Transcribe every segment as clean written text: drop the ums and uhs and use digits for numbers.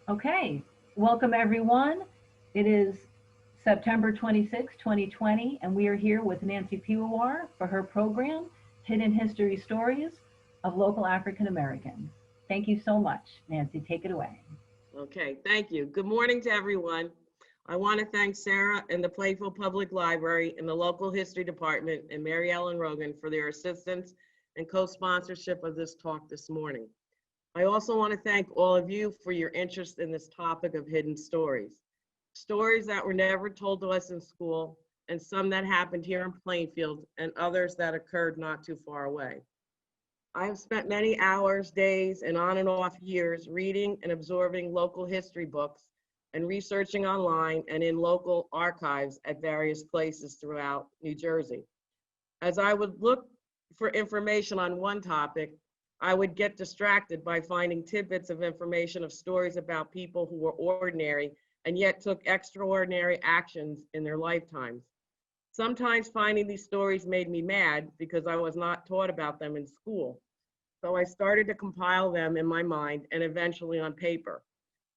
Okay, welcome everyone. It is September 26, 2020, and we are here with Nancy Piwowar for her program, Hidden History Stories of Local African Americans. Thank you so much, Nancy. Take it away. Okay, thank you. Good morning to everyone. I want to thank Sarah and the Plainfield Public Library and the local history department and Mary Ellen Rogan for their assistance and co-sponsorship of this talk this morning. I also want to thank all of you for your interest in this topic of hidden stories. Stories that were never told to us in school, and some that happened here in Plainfield, and others that occurred not too far away. I have spent many hours, days, and on and off years reading and absorbing local history books and researching online and in local archives at various places throughout New Jersey. As I would look for information on one topic, I would get distracted by finding tidbits of information of stories about people who were ordinary and yet took extraordinary actions in their lifetimes. Sometimes finding these stories made me mad because I was not taught about them in school. So I started to compile them in my mind and eventually on paper.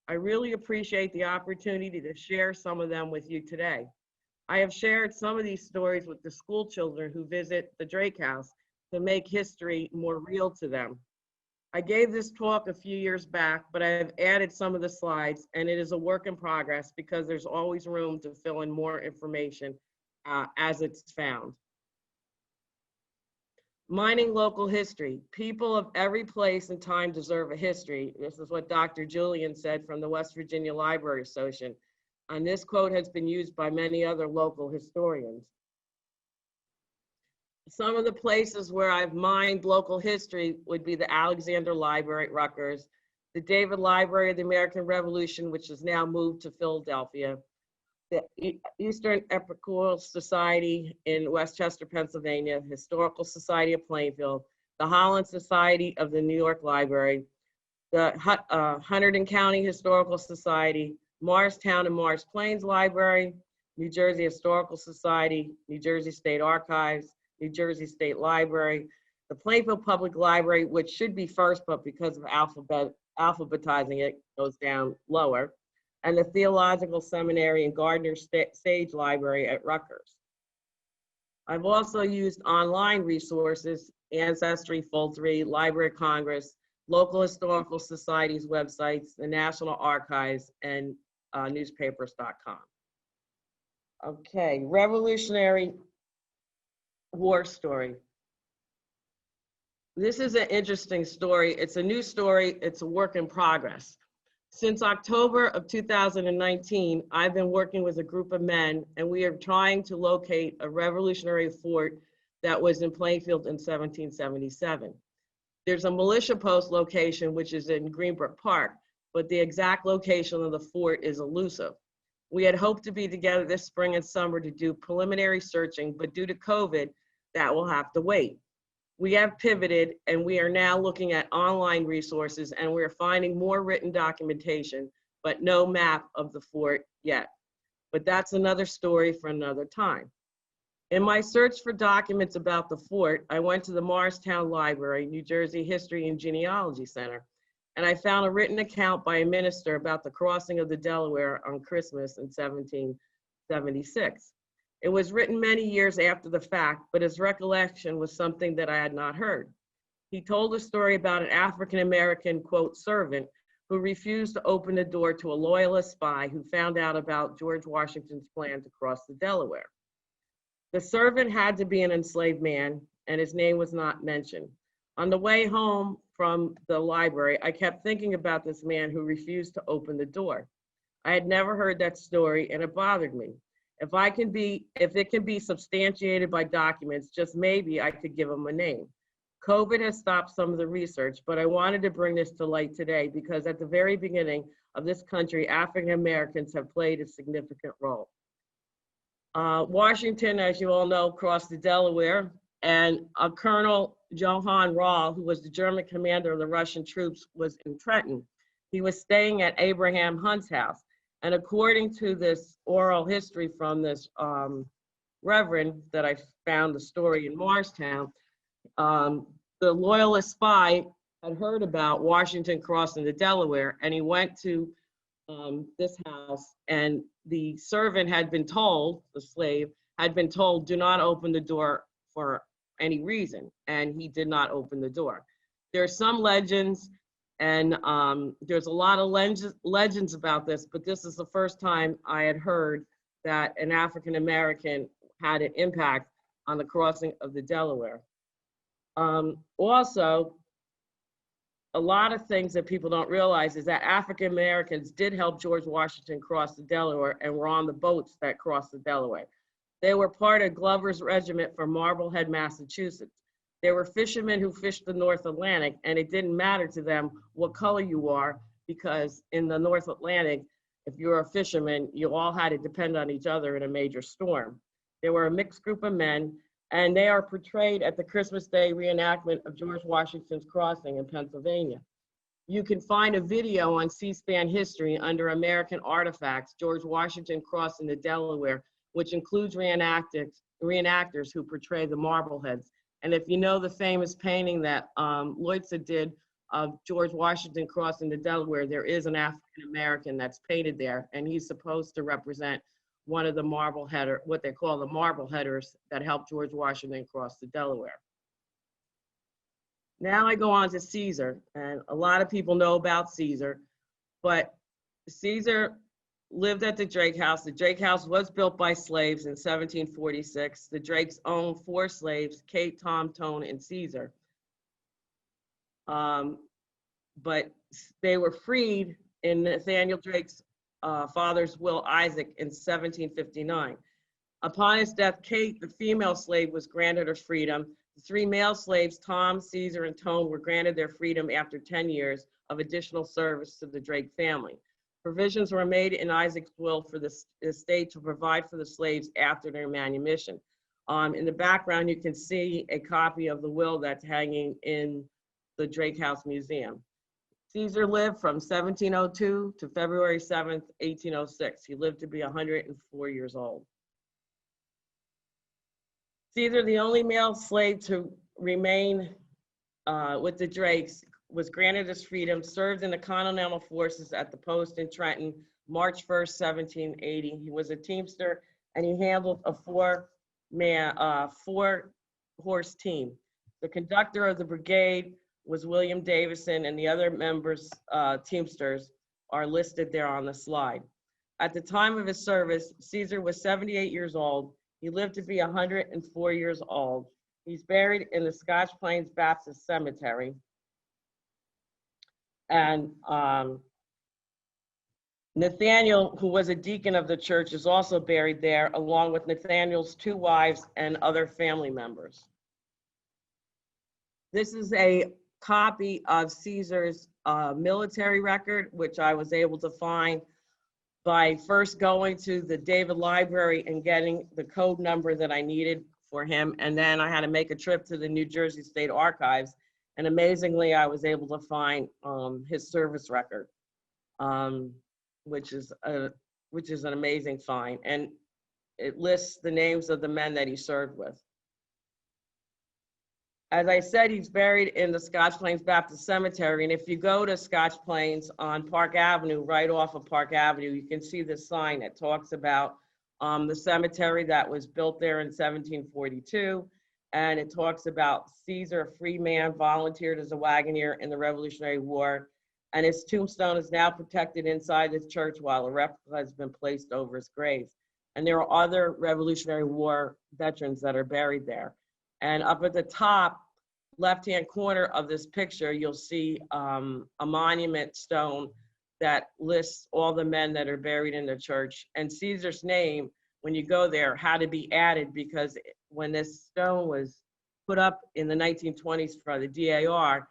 I really appreciate the opportunity to share some of them with you today. I have shared some of these stories with the school children who visit the Drake House to make history more real to them. I gave this talk a few years back, but I have added some of the slides, and it is a work in progress because there's always room to fill in more information as it's found. Mining local history. People of every place and time deserve a history. This is what Dr. Julian said from the West Virginia Library Association. And this quote has been used by many other local historians. Some of the places where I've mined local history would be the Alexander Library at Rutgers, the David Library of the American Revolution, which is now moved to Philadelphia, the Eastern Episcopal Society in Westchester, Pennsylvania, Historical Society of Plainfield, the Holland Society of the New York Library, the Hunterdon County Historical Society, Morristown and Morris Plains Library, New Jersey Historical Society, New Jersey State Archives, New Jersey State Library, the Plainfield Public Library, which should be first, but because of alphabetizing it goes down lower, and the Theological Seminary and Gardner Sage Library at Rutgers. I've also used online resources, Ancestry, Full3, Library of Congress, local historical societies websites, the National Archives, and newspapers.com. Okay, Revolutionary War story. This is an interesting story. It's a new story. It's a work in progress. Since October of 2019, I've been working with a group of men, and we are trying to locate a Revolutionary fort that was in Plainfield in 1777. There's a militia post location, which is in Greenbrook Park, but the exact location of the fort is elusive. We had hoped to be together this spring and summer to do preliminary searching, but due to COVID, that will have to wait. We have pivoted, and we are now looking at online resources, and we're finding more written documentation, but no map of the fort yet. But that's another story for another time. In my search for documents about the fort, I went to the Morristown Library, New Jersey History and Genealogy Center, and I found a written account by a minister about the crossing of the Delaware on Christmas in 1776. It was written many years after the fact, but his recollection was something that I had not heard. He told a story about an African-American, quote, servant who refused to open the door to a loyalist spy who found out about George Washington's plan to cross the Delaware. The servant had to be an enslaved man, and his name was not mentioned. On the way home from the library, I kept thinking about this man who refused to open the door. I had never heard that story, and it bothered me. If it can be substantiated by documents, just maybe I could give him a name. COVID has stopped some of the research, but I wanted to bring this to light today because at the very beginning of this country, African Americans have played a significant role. Washington, as you all know, crossed the Delaware, and Colonel Johann Rall, who was the German commander of the Russian troops, was in Trenton. He was staying at Abraham Hunt's house. And according to this oral history from this reverend that I found the story in Morristown, the loyalist spy had heard about Washington crossing the Delaware, and he went to this house, and the servant had been told, the slave had been told, do not open the door for any reason, and he did not open the door. There are some legends, and there's a lot of legends about this, but this is the first time I had heard that an African American had an impact on the crossing of the Delaware. Also, a lot of things that people don't realize is that African Americans did help George Washington cross the Delaware and were on the boats that crossed the Delaware. They were part of Glover's regiment from Marblehead, Massachusetts. They were fishermen who fished the North Atlantic, and it didn't matter to them what color you are, because in the North Atlantic, if you're a fisherman, you all had to depend on each other in a major storm. They were a mixed group of men, and they are portrayed at the Christmas Day reenactment of George Washington's crossing in Pennsylvania. You can find a video on C-SPAN History under American Artifacts, George Washington crossing the Delaware, which includes reenactors who portray the Marbleheads. And if you know the famous painting that Leutze did of George Washington crossing the Delaware, there is an African American that's painted there, and he's supposed to represent one of the what they call the Marbleheaders that helped George Washington cross the Delaware. Now I go on to Caesar, and a lot of people know about Caesar, but Caesar lived at the Drake House. The Drake House was built by slaves in 1746. The Drakes owned 4 slaves, Kate, Tom, Tone, and Caesar. But they were freed in Nathaniel Drake's father's will, Isaac, in 1759. Upon his death, Kate, the female slave, was granted her freedom. The 3 male slaves, Tom, Caesar, and Tone, were granted their freedom after 10 years of additional service to the Drake family. Provisions were made in Isaac's will for the estate to provide for the slaves after their manumission. In the background, you can see a copy of the will that's hanging in the Drake House Museum. Caesar lived from 1702 to February 7th, 1806. He lived to be 104 years old. Caesar, the only male slave to remain with the Drakes, was granted his freedom, served in the Continental Forces at the post in Trenton, March 1st, 1780. He was a teamster, and he handled a 4-horse team. The conductor of the brigade was William Davison, and the other members, teamsters, are listed there on the slide. At the time of his service, Caesar was 78 years old. He lived to be 104 years old. He's buried in the Scotch Plains Baptist Cemetery. And Nathaniel, who was a deacon of the church, is also buried there, along with Nathaniel's 2 wives and other family members. This is a copy of Caesar's military record, which I was able to find by first going to the David Library and getting the code number that I needed for him. And then I had to make a trip to the New Jersey State Archives. And amazingly, I was able to find his service record, which is an amazing find. And it lists the names of the men that he served with. As I said, he's buried in the Scotch Plains Baptist Cemetery. And if you go to Scotch Plains on Park Avenue, right off of Park Avenue, you can see the sign that talks about the cemetery that was built there in 1742. And it talks about Caesar, a free man, volunteered as a wagoner in the Revolutionary War. And his tombstone is now protected inside the church while a replica has been placed over his grave. And there are other Revolutionary War veterans that are buried there. And up at the top left-hand corner of this picture, you'll see a monument stone that lists all the men that are buried in the church. And Caesar's name, when you go there, had to be added because when this stone was put up in the 1920s for the DAR,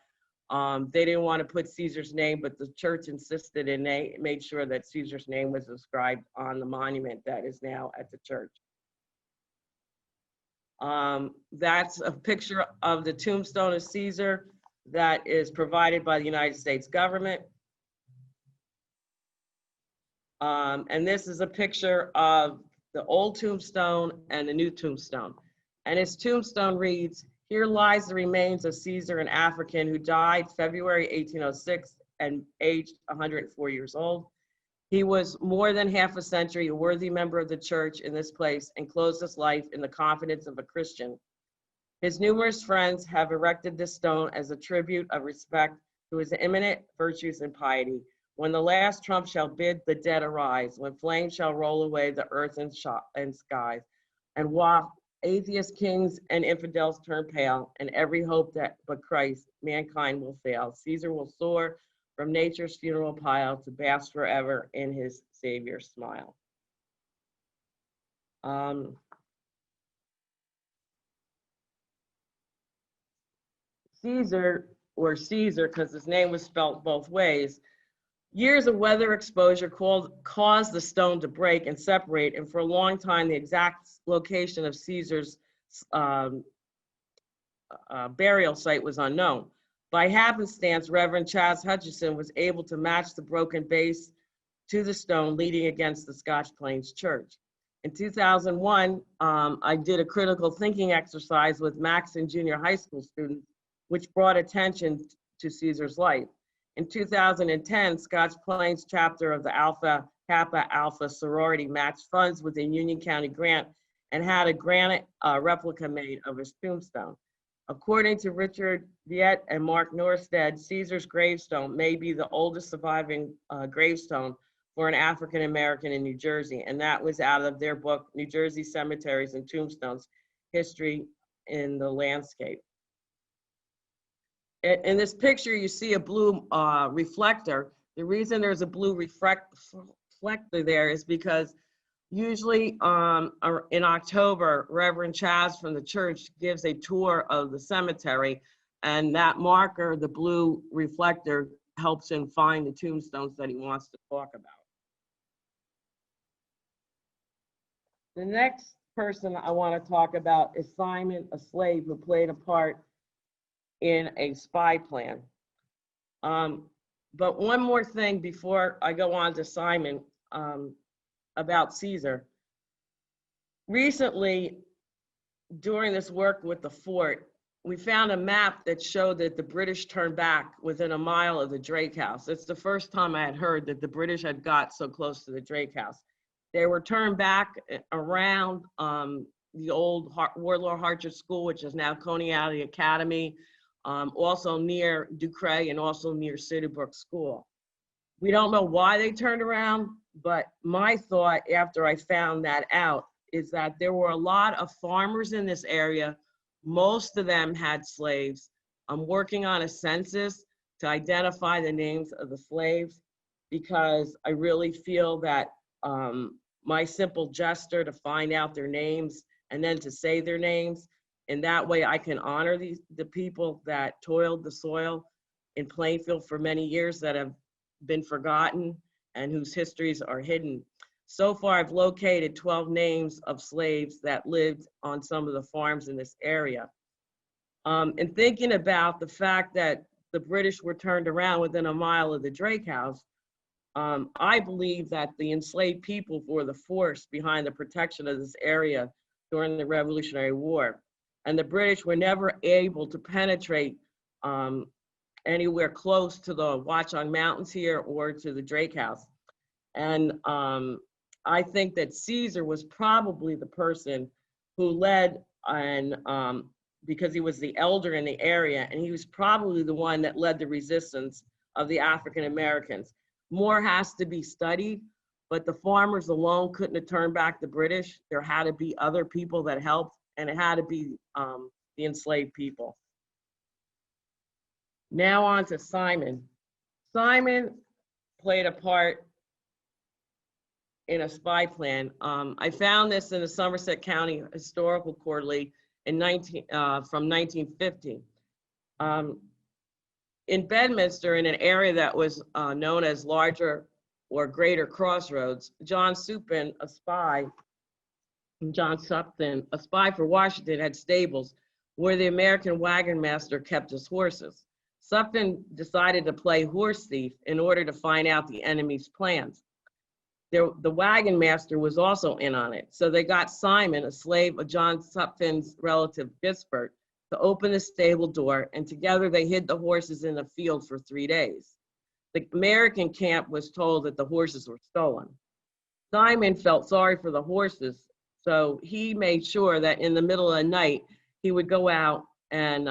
they didn't want to put Caesar's name, but the church insisted, and they made sure that Caesar's name was inscribed on the monument that is now at the church. That's a picture of the tombstone of Caesar that is provided by the United States government. And this is a picture of the old tombstone and the new tombstone. And his tombstone reads, "Here lies the remains of Caesar, an African who died February 1806 and aged 104 years old. He was more than half a century a worthy member of the church in this place and closed his life in the confidence of a Christian. His numerous friends have erected this stone as a tribute of respect to his eminent virtues and piety. When the last trump shall bid the dead arise, when flames shall roll away the earth and skies, and while atheist kings and infidels turn pale, and every hope that but Christ, mankind will fail, Caesar will soar from nature's funeral pile to bask forever in his Savior's smile. Caesar, or Caesar, because his name was spelled both ways, years of weather exposure caused the stone to break and separate, and for a long time, the exact location of Caesar's burial site was unknown. By happenstance, Reverend Chas Hutchison was able to match the broken base to the stone leaning against the Scotch Plains Church. In 2001, I did a critical thinking exercise with Max and junior high school students, which brought attention to Caesar's life. In 2010, Scotch Plains chapter of the Alpha Kappa Alpha sorority matched funds with a Union County grant and had a granite replica made of his tombstone. According to Richard Viet and Mark Norstead, Caesar's gravestone may be the oldest surviving gravestone for an African American in New Jersey, and that was out of their book, New Jersey Cemeteries and Tombstones, History in the Landscape. In this picture, you see a blue reflector. The reason there's a blue reflector there is because usually in October, Reverend Chas from the church gives a tour of the cemetery, and that marker, the blue reflector, helps him find the tombstones that he wants to talk about. The next person I want to talk about is Simon, a slave who played a part in a spy plan. But one more thing before I go on to Simon about Caesar. Recently, during this work with the fort, we found a map that showed that the British turned back within a mile of the Drake House. It's the first time I had heard that the British had got so close to the Drake House. They were turned back around the old Warlord Hartridge School, which is now Coney Island Academy, also near Ducray and also near City Brook School. We don't know why they turned around, but my thought after I found that out is that there were a lot of farmers in this area. Most of them had slaves. I'm working on a census to identify the names of the slaves because I really feel that my simple gesture to find out their names and then to say their names, and that way I can honor the people that toiled the soil in Plainfield for many years that have been forgotten and whose histories are hidden. So far, I've located 12 names of slaves that lived on some of the farms in this area. And thinking about the fact that the British were turned around within a mile of the Drake House, I believe that the enslaved people were the force behind the protection of this area during the Revolutionary War. And the British were never able to penetrate anywhere close to the Watchung Mountains here or to the Drake House. And I think that Caesar was probably the person who led, and because he was the elder in the area, and he was probably the one that led the resistance of the African Americans. More has to be studied, but the farmers alone couldn't have turned back the British. There had to be other people that helped, and it had to be the enslaved people. Now on to Simon. Simon played a part in a spy plan. I found this in the Somerset County Historical Quarterly from 1950. In Bedminster, in an area that was known as Larger or Greater Crossroads, John Sutphin, a spy for Washington, had stables where the American wagon master kept his horses. Sutphin decided to play horse thief in order to find out the enemy's plans. The wagon master was also in on it. So they got Simon, a slave of John Sutphin's relative Gisbert, to open the stable door, and together they hid the horses in the field for 3 days. The American camp was told that the horses were stolen. Simon felt sorry for the horses, so he made sure that in the middle of the night, he would go out and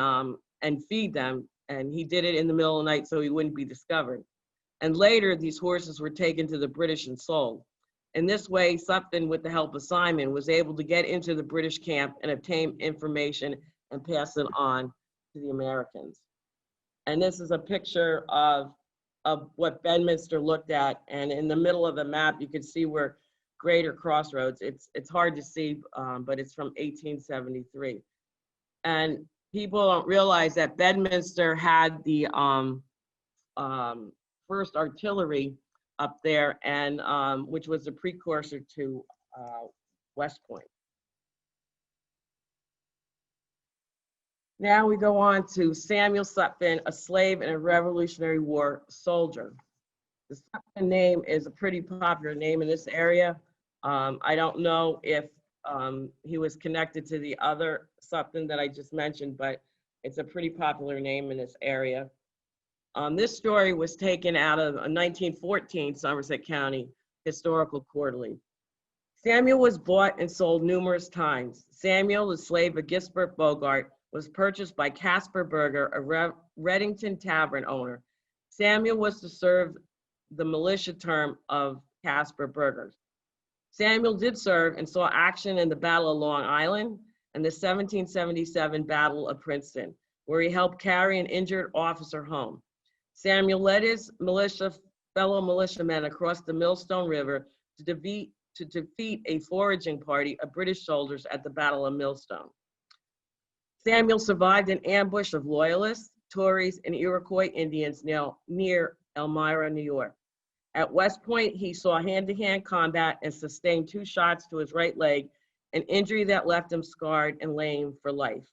feed them, and he did it in the middle of the night so he wouldn't be discovered. And later, these horses were taken to the British and sold. In this way, Sutphin, with the help of Simon, was able to get into the British camp and obtain information and pass it on to the Americans. And this is a picture of what Bedminster looked at. And in the middle of the map, you can see where Greater Crossroads. It's hard to see, but it's from 1873. And people don't realize that Bedminster had the first artillery up there, and which was a precursor to West Point. Now we go on to Samuel Sutphin, a slave and a Revolutionary War soldier. The Sutphin name is a pretty popular name in this area. I don't know if he was connected to the other Sutphin that I just mentioned, but it's a pretty popular name in this area. This story was taken out of a 1914 Somerset County Historical Quarterly. Samuel was bought and sold numerous times. Samuel, the slave of Gisbert Bogart, was purchased by Caspar Berger, a Reddington Tavern owner. Samuel was to serve the militia term of Caspar Berger. Samuel did serve and saw action in the Battle of Long Island and the 1777 Battle of Princeton, where he helped carry an injured officer home. Samuel led his fellow militiamen across the Millstone River to defeat a foraging party of British soldiers at the Battle of Millstone. Samuel survived an ambush of Loyalists, Tories, and Iroquois Indians near Elmira, New York. At West Point, he saw hand-to-hand combat and sustained 2 shots to his right leg, an injury that left him scarred and lame for life.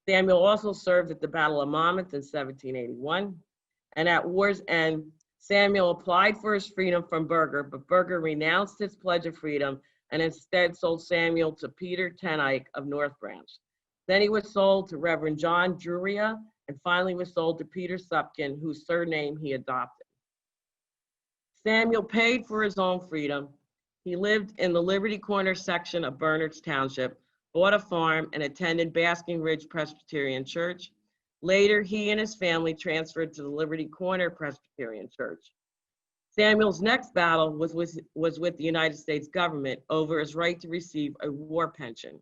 Samuel also served at the Battle of Monmouth in 1781. And at war's end, Samuel applied for his freedom from Berger, but Berger renounced his pledge of freedom and instead sold Samuel to Peter Tenike of North Branch. Then he was sold to Reverend John Druria, and finally was sold to Peter Sutphin, whose surname he adopted. Samuel paid for his own freedom. He lived in the Liberty Corner section of Bernards Township, bought a farm, and attended Basking Ridge Presbyterian Church. Later, he and his family transferred to the Liberty Corner Presbyterian Church. Samuel's next battle was with the United States government over his right to receive a war pension.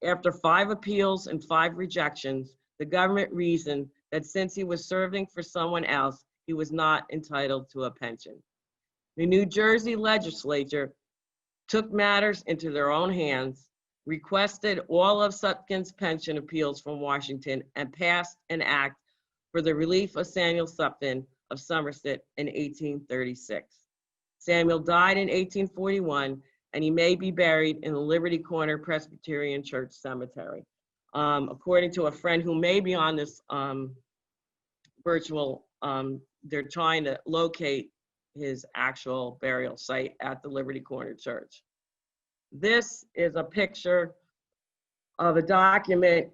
After 5 appeals and 5 rejections, the government reasoned that since he was serving for someone else, he was not entitled to a pension. The New Jersey legislature took matters into their own hands, requested all of Sutphin's pension appeals from Washington, and passed an act for the relief of Samuel Sutphin of Somerset in 1836. Samuel died in 1841, and he may be buried in the Liberty Corner Presbyterian Church Cemetery. According to a friend who may be on this virtual, they're trying to locate his actual burial site at the Liberty Corner Church. This is a picture of a document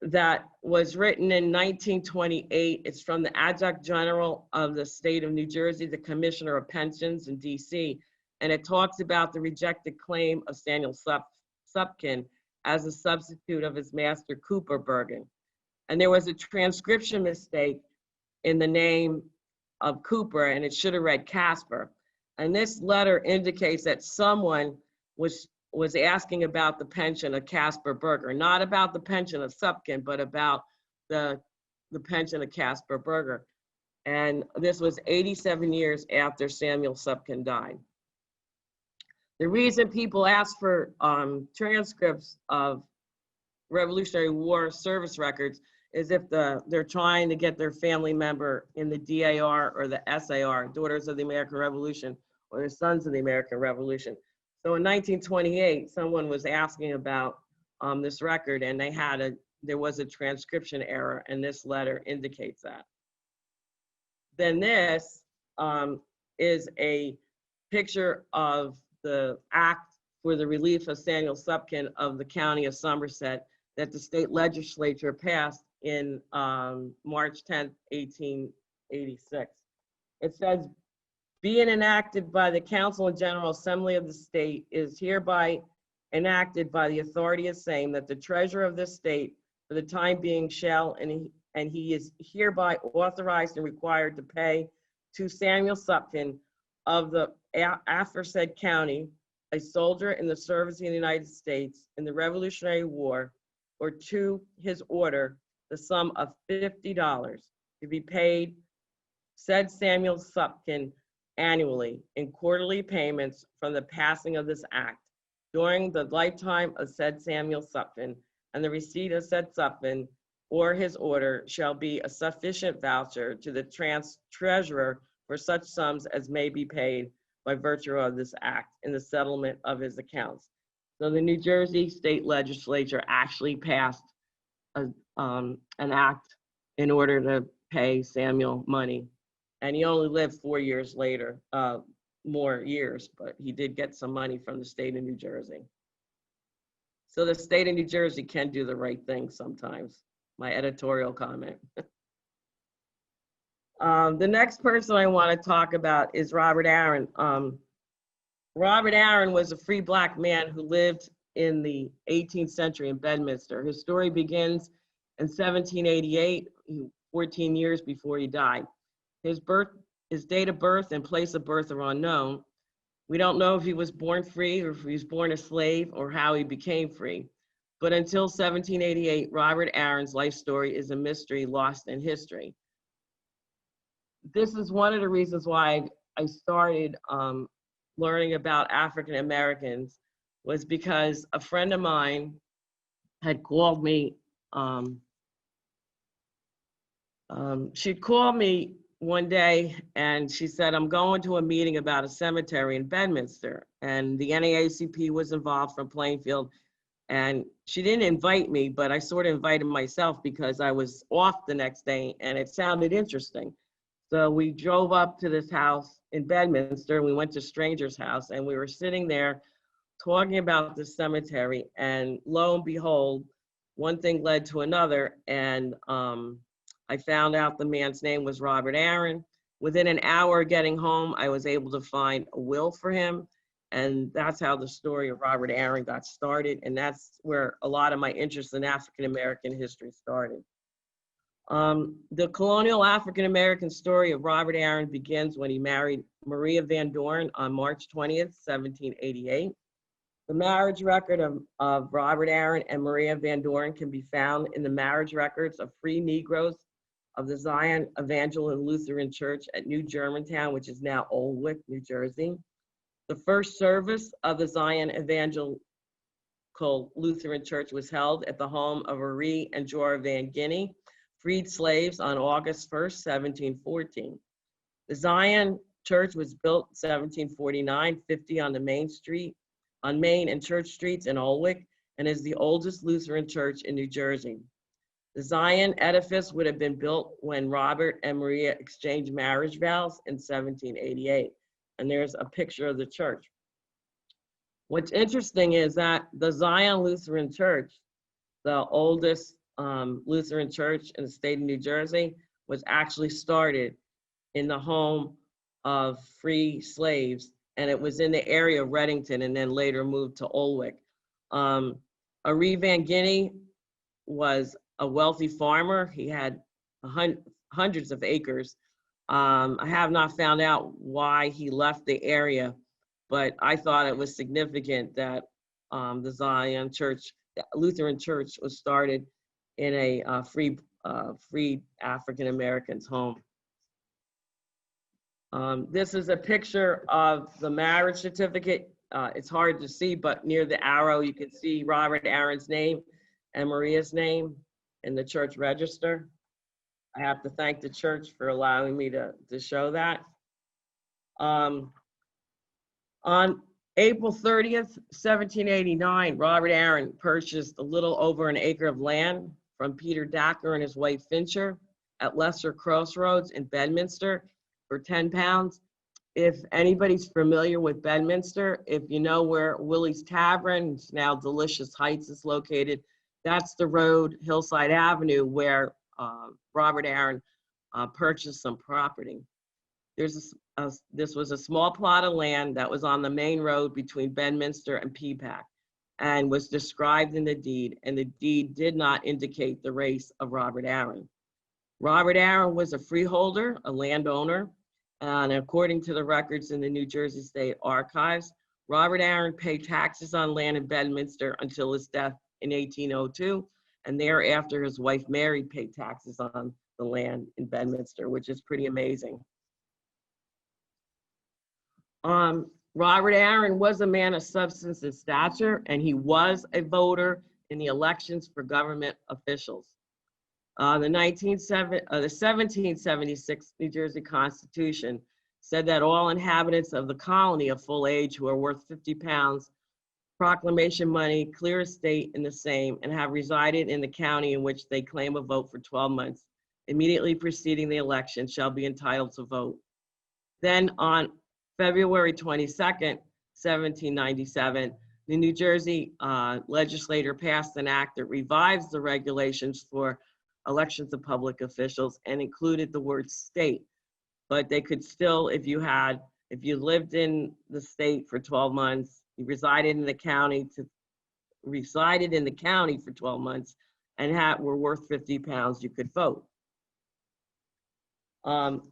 that was written in 1928. It's from the Adjutant General of the state of New Jersey, the Commissioner of Pensions in DC, and it talks about the rejected claim of Samuel Sutphin as a substitute of his master Cooper Bergen. And there was a transcription mistake in the name of Cooper, and it should have read Casper. And this letter indicates that someone was asking about the pension of Caspar Berger, not about the pension of Sutphin, but about the pension of Caspar Berger. And this was 87 years after Samuel Sutphin died. The reason people ask for transcripts of Revolutionary War service records is if they're trying to get their family member in the DAR or the SAR, Daughters of the American Revolution, or the Sons of the American Revolution. So in 1928, someone was asking about this record, and there was a transcription error, and this letter indicates that. Then this is a picture of the act for the relief of Samuel Sutphin of the county of Somerset that the state legislature passed in March 10th, 1886. It says, being enacted by the Council and General Assembly of the state is hereby enacted by the authority of same that the treasurer of this state for the time being shall, and he is hereby authorized and required to pay to Samuel Sutphin of the aforesaid county, a soldier in the service of the United States in the Revolutionary War, or to his order, the sum of $50 to be paid said Samuel Sutphin annually in quarterly payments from the passing of this act during the lifetime of said Samuel Sutphin, and the receipt of said Sutphin or his order shall be a sufficient voucher to the treasurer for such sums as may be paid by virtue of this act in the settlement of his accounts. So the New Jersey State Legislature actually passed an act in order to pay Samuel money. And he only lived 4 years later, more years, but he did get some money from the state of New Jersey. So the state of New Jersey can do the right thing sometimes. My editorial comment. The next person I want to talk about is Robert Aaron. Robert Aaron was a free Black man who lived in the 18th century in Bedminster. His story begins in 1788, 14 years before he died. His date of birth and place of birth are unknown. We don't know if he was born free or if he was born a slave or how he became free. But until 1788, Robert Aaron's life story is a mystery lost in history. This is one of the reasons why I started learning about African Americans, was because a friend of mine had called me. She'd called me one day and she said, I'm going to a meeting about a cemetery in Bedminster, and the NAACP was involved from Plainfield. And she didn't invite me, but I sort of invited myself because I was off the next day and it sounded interesting. So we drove up to this house in Bedminster. We went to stranger's house and we were sitting there talking about the cemetery, and lo and behold, one thing led to another, and I found out the man's name was Robert Aaron. Within an hour getting home, I was able to find a will for him, and that's how the story of Robert Aaron got started, and that's where a lot of my interest in African American history started. The colonial African American story of Robert Aaron begins when he married Maria VanDoren on March 20th, 1788. The marriage record of Robert Aaron and Maria VanDoren can be found in the marriage records of free Negroes of the Zion Evangelical Lutheran Church at New Germantown, which is now Oldwick, New Jersey. The first service of the Zion Evangelical Lutheran Church was held at the home of Marie and Jora Van Guinea, freed slaves, on August 1st, 1714. The Zion Church was built in 1749, 50 on Main and Church Streets in Oldwick, and is the oldest Lutheran church in New Jersey. The Zion edifice would have been built when Robert and Maria exchanged marriage vows in 1788. And there's a picture of the church. What's interesting is that the Zion Lutheran Church, the oldest Lutheran church in the state of New Jersey, was actually started in the home of free slaves, and it was in the area of Reddington and then later moved to Oldwick. Marie Van Guinea was a wealthy farmer. He had hundreds of acres. I have not found out why he left the area, but I thought it was significant that the Zion Church, the Lutheran Church, was started in a free African American's home. This is a picture of the marriage certificate. It's hard to see, but near the arrow, you can see Robert Aaron's name and Maria's name in the church register. I have to thank the church for allowing me to show that. On April 30th, 1789, Robert Aaron purchased a little over an acre of land from Peter Dacker and his wife Fincher at Lesser Crossroads in Bedminster for 10 pounds. If anybody's familiar with Bedminster, if you know where Willie's Tavern, it's now Delicious Heights, is located, that's the road, Hillside Avenue, where Robert Aaron purchased some property. This was a small plot of land that was on the main road between Bedminster and Peapack and was described in the deed, and the deed did not indicate the race of Robert Aaron. Robert Aaron was a freeholder, a landowner, and according to the records in the New Jersey State Archives, Robert Aaron paid taxes on land in Bedminster until his death in 1802, and thereafter his wife Mary paid taxes on the land in Bedminster, which is pretty amazing. Robert Aaron was a man of substance and stature, and he was a voter in the elections for government officials. The 1776 New Jersey Constitution said that all inhabitants of the colony of full age who are worth 50 pounds, proclamation money, clear estate in the same, and have resided in the county in which they claim a vote for 12 months, immediately preceding the election, shall be entitled to vote. Then on February 22nd, 1797, the New Jersey legislature passed an act that revives the regulations for elections of public officials and included the word state. But they could still, if you lived in the state for 12 months, you resided in the county for 12 months and were worth 50 pounds, you could vote.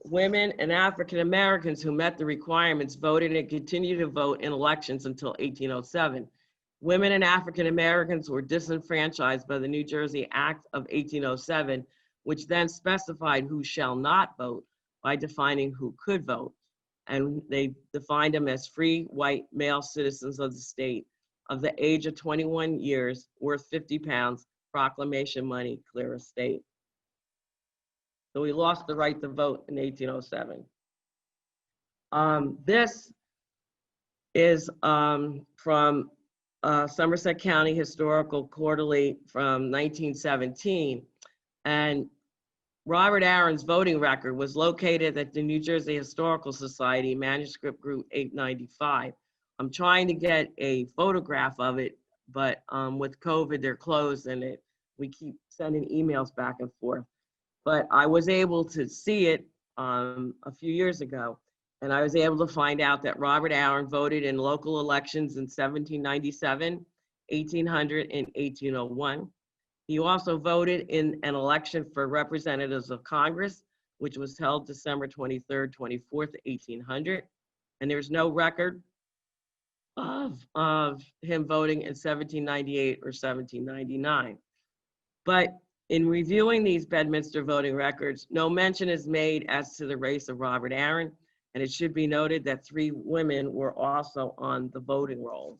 Women and African Americans who met the requirements voted and continued to vote in elections until 1807. Women and African Americans were disenfranchised by the New Jersey Act of 1807, which then specified who shall not vote by defining who could vote. And they defined them as free white male citizens of the state of the age of 21 years, worth 50 pounds, proclamation money, clear estate. So we lost the right to vote in 1807. This is from Somerset County Historical Quarterly from 1917. And Robert Aaron's voting record was located at the New Jersey Historical Society, manuscript group 895. I'm trying to get a photograph of it, but with COVID, they're closed and we keep sending emails back and forth. But I was able to see it a few years ago, and I was able to find out that Robert Aaron voted in local elections in 1797, 1800, and 1801. He also voted in an election for representatives of Congress, which was held December 23rd, 24th, 1800. And there's no record of him voting in 1798 or 1799. But in reviewing these Bedminster voting records, no mention is made as to the race of Robert Aaron, and it should be noted that 3 women were also on the voting rolls.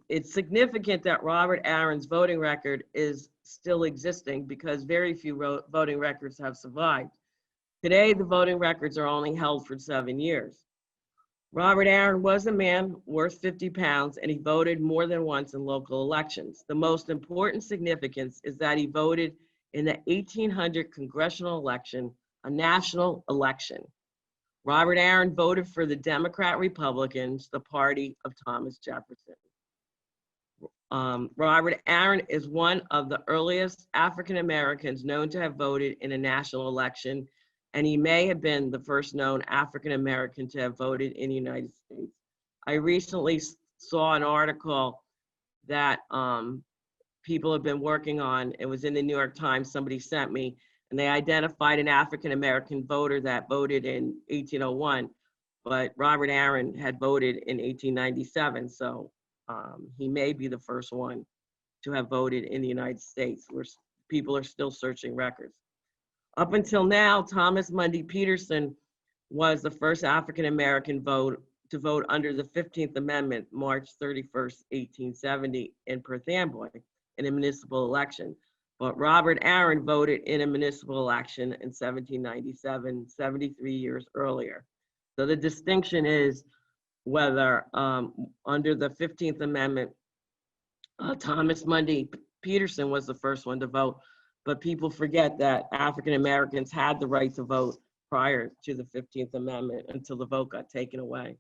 It's significant that Robert Aaron's voting record is still existing because very few voting records have survived. Today, the voting records are only held for 7 years. Robert Aaron was a man worth 50 pounds, and he voted more than once in local elections. The most important significance is that he voted in the 1800 congressional election, a national election. Robert Aaron voted for the Democrat Republicans, the party of Thomas Jefferson. Robert Aaron is one of the earliest African Americans known to have voted in a national election, and he may have been the first known African American to have voted in the United States. I recently saw an article that people have been working on. It was in the New York Times, somebody sent me, and they identified an African American voter that voted in 1801, but Robert Aaron had voted in 1897, so he may be the first one to have voted in the United States, where people are still searching records. Up until now, Thomas Mundy Peterson was the first African American to vote under the 15th Amendment, March 31st, 1870 in Perth Amboy in a municipal election. But Robert Aaron voted in a municipal election in 1797, 73 years earlier. So the distinction is whether under the 15th Amendment, Thomas Mundy Peterson was the first one to vote, but people forget that African Americans had the right to vote prior to the 15th Amendment until the vote got taken away.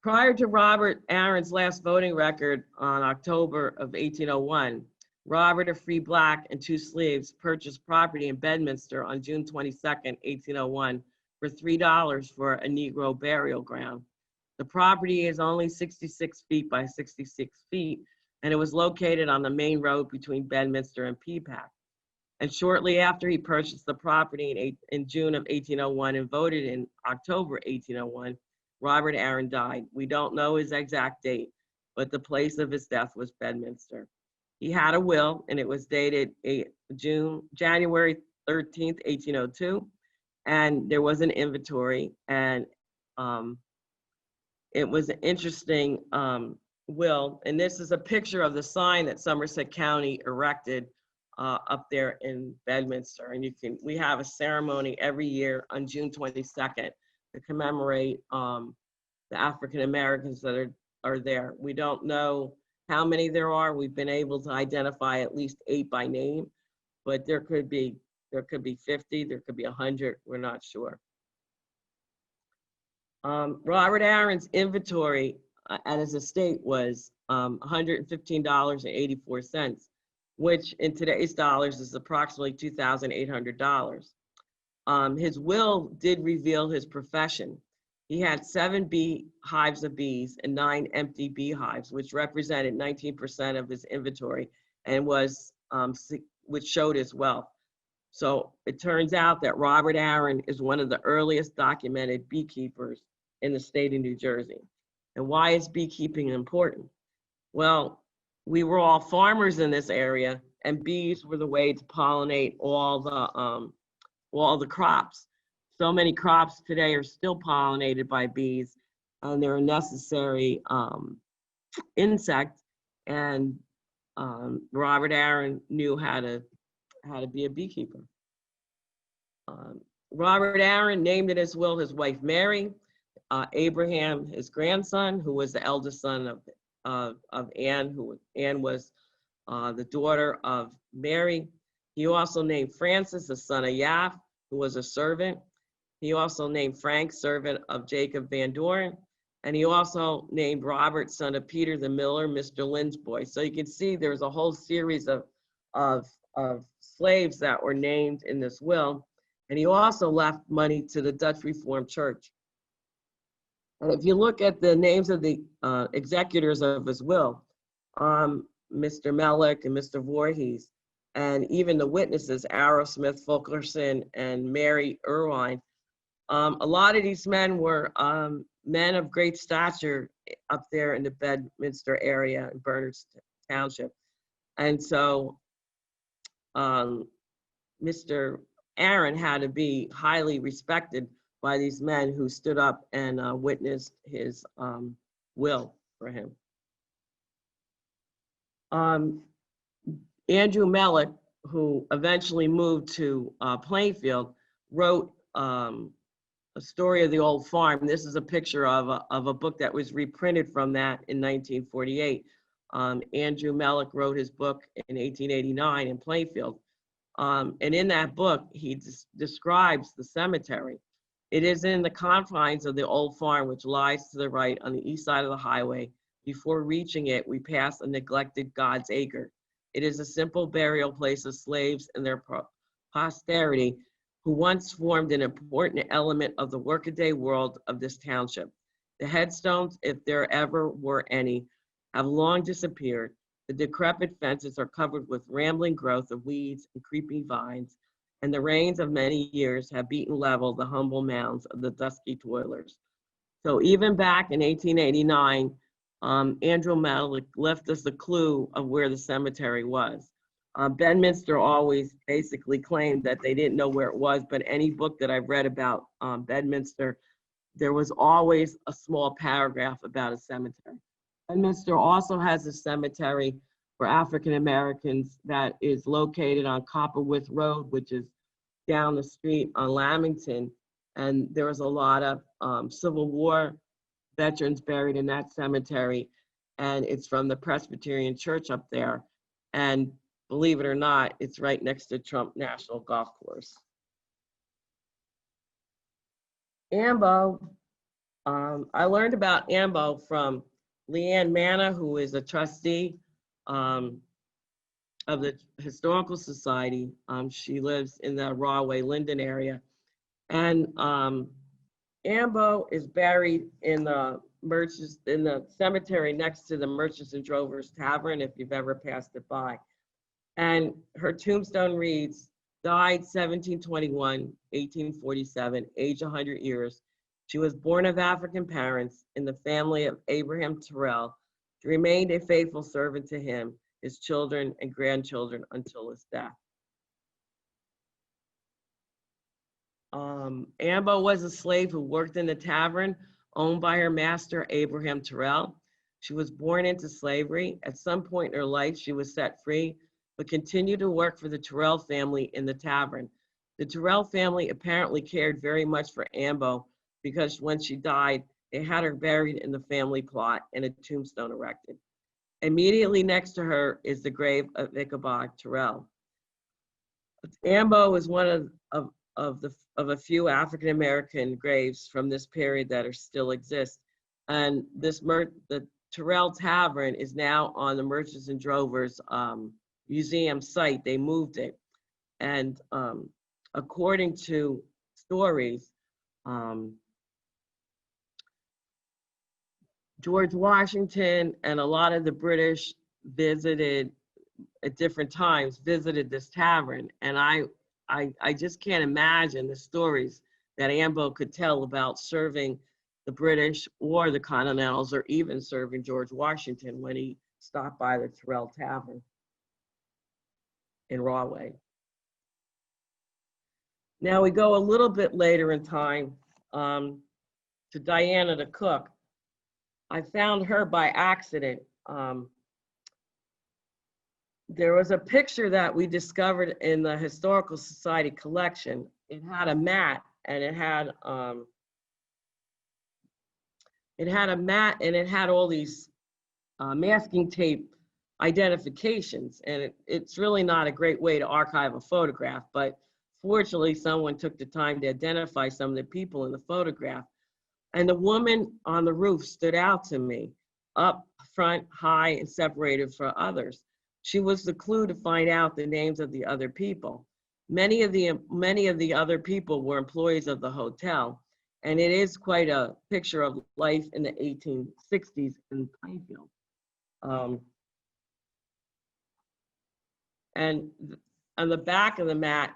Prior to Robert Aaron's last voting record on October of 1801, Robert, a free black, and 2 slaves purchased property in Bedminster on June 22nd, 1801 for $3 for a Negro burial ground. The property is only 66 feet by 66 feet, and it was located on the main road between Bedminster and Peapack. And shortly after he purchased the property in June of 1801 and voted in October 1801, Robert Aaron died. We don't know his exact date, but the place of his death was Bedminster. He had a will, and it was dated January 13th, 1802, and there was an inventory, and it was an interesting will, and this is a picture of the sign that Somerset County erected up there in Bedminster, and we have a ceremony every year on June 22nd to commemorate the African Americans that are there. We don't know how many there are. We've been able to identify at least 8 by name, but there could be 50, there could be 100. We're not sure. Robert Aaron's inventory at his estate was $115.84, which in today's dollars is approximately $2,800. His will did reveal his profession. He had 7 hives of bees and 9 empty beehives, which represented 19% of his inventory and which showed his wealth. So it turns out that Robert Aaron is one of the earliest documented beekeepers in the state of New Jersey. And why is beekeeping important? Well, we were all farmers in this area, and bees were the way to pollinate all the crops. So many crops today are still pollinated by bees, and they're a necessary insect. And Robert Aaron knew how to be a beekeeper. Robert Aaron named in his will his wife Mary, Abraham his grandson, who was the eldest son of Anne, Anne was the daughter of Mary. He also named Francis, the son of Yaph, who was a servant. He also named Frank, servant of Jacob VanDoren. And he also named Robert, son of Peter the miller, Mr. Lynn's boy. So you can see there's a whole series of slaves that were named in this will. And he also left money to the Dutch Reformed Church. And if you look at the names of the executors of his will, Mr. Mellick and Mr. Voorhees, and even the witnesses, Arrowsmith, Fulkerson, and Mary Irvine, a lot of these men were men of great stature up there in the Bedminster area in Bernard Township. And so Mr. Aaron had to be highly respected by these men who stood up and witnessed his will for him. Andrew Mellick, who eventually moved to Plainfield, wrote a story of the old farm. This is a picture of a book that was reprinted from that in 1948. Andrew Mellick wrote his book in 1889 in Plainfield. And in that book, he describes the cemetery. It is in the confines of the old farm, which lies to the right on the east side of the highway. Before reaching it, we pass a neglected God's acre. It is a simple burial place of slaves and their posterity who once formed an important element of the workaday world of this township. The headstones, if there ever were any, have long disappeared. The decrepit fences are covered with rambling growth of weeds and creeping vines, and the rains of many years have beaten level the humble mounds of the dusky toilers. So even back in 1889, Andrew Mellick left us a clue of where the cemetery was. Bedminster always basically claimed that they didn't know where it was, but any book that I've read about Bedminster, there was always a small paragraph about a cemetery. Bedminster also has a cemetery for African Americans that is located on Copperwith Road, which is down the street on Lamington. And there was a lot of Civil War veterans buried in that cemetery. And it's from the Presbyterian Church up there. And believe it or not, it's right next to Trump National Golf Course. Ambo I learned about Ambo from Leanne Manna, who is a trustee of the Historical Society. She lives in the Rahway, Linden area. And Ambo is buried in the cemetery next to the Merchants and Drovers Tavern, if you've ever passed it by. And her tombstone reads, died 1721, 1847, age 100 years. She was born of African parents in the family of Abraham Terrill. She remained a faithful servant to him, his children and grandchildren until his death. Ambo was a slave who worked in the tavern owned by her master, Abraham Terrill. She was born into slavery. At some point in her life, she was set free, but continued to work for the Terrill family in the tavern. The Terrill family apparently cared very much for Ambo because when she died, they had her buried in the family plot and a tombstone erected. Immediately next to her is the grave of Ichabod Terrill. Ambo is one of a few African-American graves from this period that still exist. And the Terrill Tavern is now on the Merchants and Drovers museum site. They moved it. And according to stories, George Washington and a lot of the British visited at different times, visited this tavern. And I just can't imagine the stories that Ambo could tell about serving the British or the Continentals, or even serving George Washington when he stopped by the Terrill Tavern in Rahway. Now we go a little bit later in time to Diana the cook. I found her by accident. There was a picture that we discovered in the Historical Society collection. It had a mat, and it had all these masking tape identifications, and it's really not a great way to archive a photograph, but fortunately someone took the time to identify some of the people in the photograph. And the woman on the roof stood out to me, up front, high, and separated from others. She was the clue to find out the names of the other people. Many of the other people were employees of the hotel, and it is quite a picture of life in the 1860s in Plainfield. And on the back of the mat,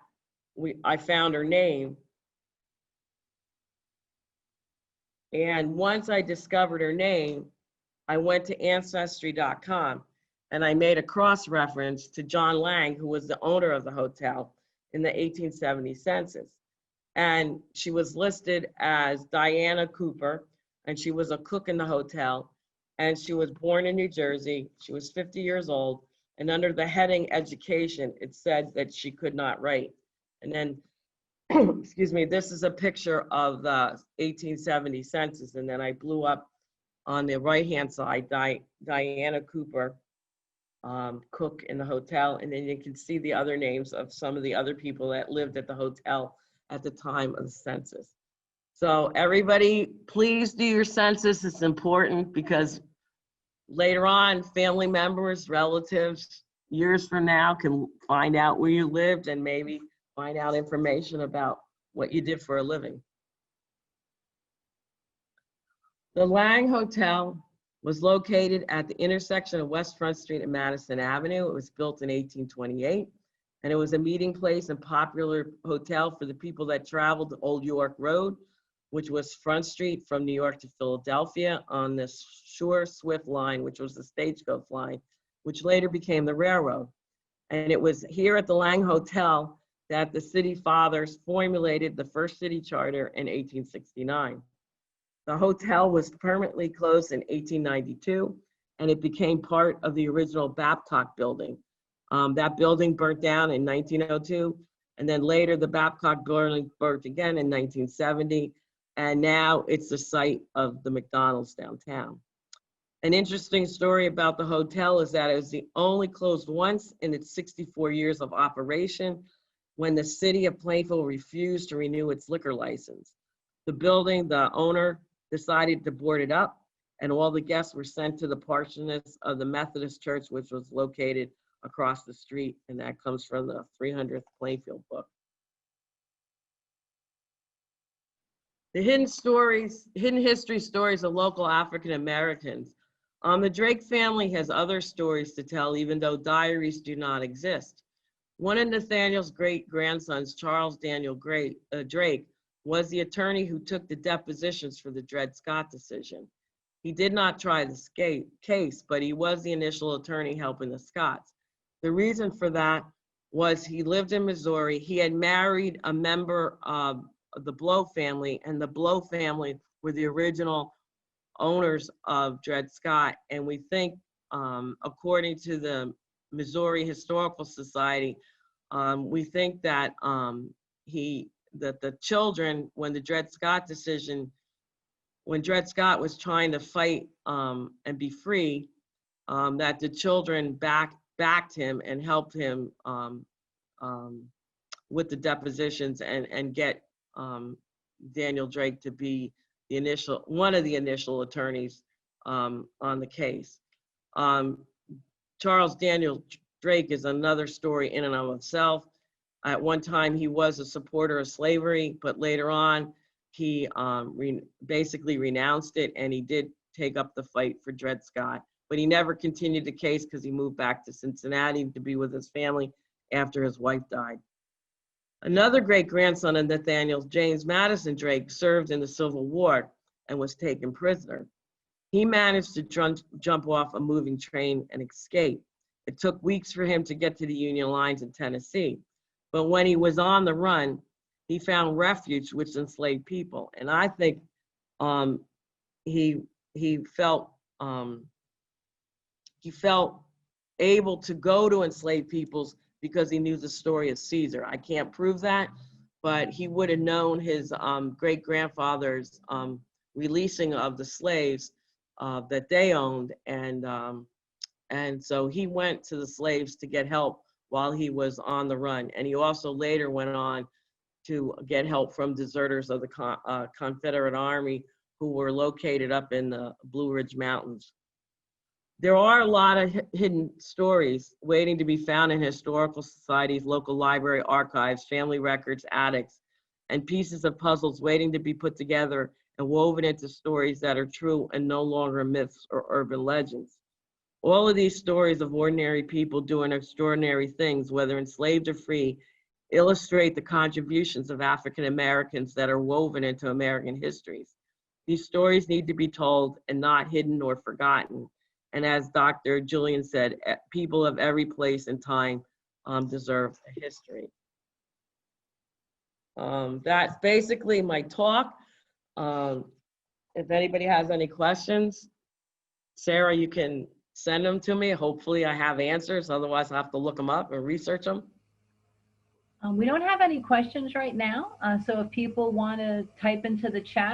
I found her name. And once I discovered her name, I went to Ancestry.com and I made a cross-reference to John Laing, who was the owner of the hotel in the 1870 census. And she was listed as Diana Cooper, and she was a cook in the hotel, and she was born in New Jersey. She was 50 years old, and under the heading education, it said that she could not write. And then, excuse me, this is a picture of the 1870 census, and then I blew up on the right-hand side, Diana Cooper, cook in the hotel, and then you can see the other names of some of the other people that lived at the hotel at the time of the census. So everybody, please do your census. It's important because later on, family members, relatives, years from now can find out where you lived and maybe find out information about what you did for a living. The Laing Hotel was located at the intersection of West Front Street and Madison Avenue. It was built in 1828, and it was a meeting place and popular hotel for the people that traveled the Old York Road, which was Front Street from New York to Philadelphia on the Shore Swift line, which was the stagecoach line, which later became the railroad. And it was here at the Laing Hotel that the city fathers formulated the first city charter in 1869. The hotel was permanently closed in 1892, and it became part of the original Babcock building. That building burnt down in 1902, and then later the Babcock building burnt again in 1970, and now it's the site of the McDonald's downtown. An interesting story about the hotel is that it was only closed once in its 64 years of operation when the city of Plainfield refused to renew its liquor license. The building, the owner, decided to board it up, and all the guests were sent to the parsonage of the Methodist Church, which was located across the street, and that comes from the 300th Plainfield book. The hidden history stories of local African Americans. The Drake family has other stories to tell, even though diaries do not exist. One of Nathaniel's great-grandsons, Charles Daniel Drake, was the attorney who took the depositions for the Dred Scott decision. He did not try the case, but he was the initial attorney helping the Scotts. The reason for that was he lived in Missouri. He had married a member of the Blow family, and the Blow family were the original owners of Dred Scott. And we think, according to the Missouri Historical Society, we think that the children, when Dred Scott was trying to fight and be free, that the children backed him and helped him with the depositions and get Daniel Drake to be one of the initial attorneys on the case. Charles Daniel Drake is another story in and of itself. At one time, he was a supporter of slavery, but later on, he basically renounced it, and he did take up the fight for Dred Scott. But he never continued the case because he moved back to Cincinnati to be with his family after his wife died. Another great-grandson of Nathaniel, James Madison Drake, served in the Civil War and was taken prisoner. He managed to jump off a moving train and escape. It took weeks for him to get to the Union lines in Tennessee. But when he was on the run, he found refuge with enslaved people. And I think he felt able to go to enslaved peoples because he knew the story of Caesar. I can't prove that, but he would have known his great-grandfather's releasing of the slaves that they owned, and so he went to the slaves to get help while he was on the run. And he also later went on to get help from deserters of the Confederate Army who were located up in the Blue Ridge Mountains. There are a lot of hidden stories waiting to be found in historical societies, local library archives, family records, attics, and pieces of puzzles waiting to be put together and woven into stories that are true and no longer myths or urban legends. All of these stories of ordinary people doing extraordinary things, whether enslaved or free, illustrate the contributions of African Americans that are woven into American histories. These stories need to be told and not hidden or forgotten. And as Dr. Julian said, people of every place and time deserve a history. That's basically my talk. If anybody has any questions, Sarah, you can send them to me. Hopefully I have answers. Otherwise, I'll have to look them up and research them. We don't have any questions right now. So if people want to type into the chat,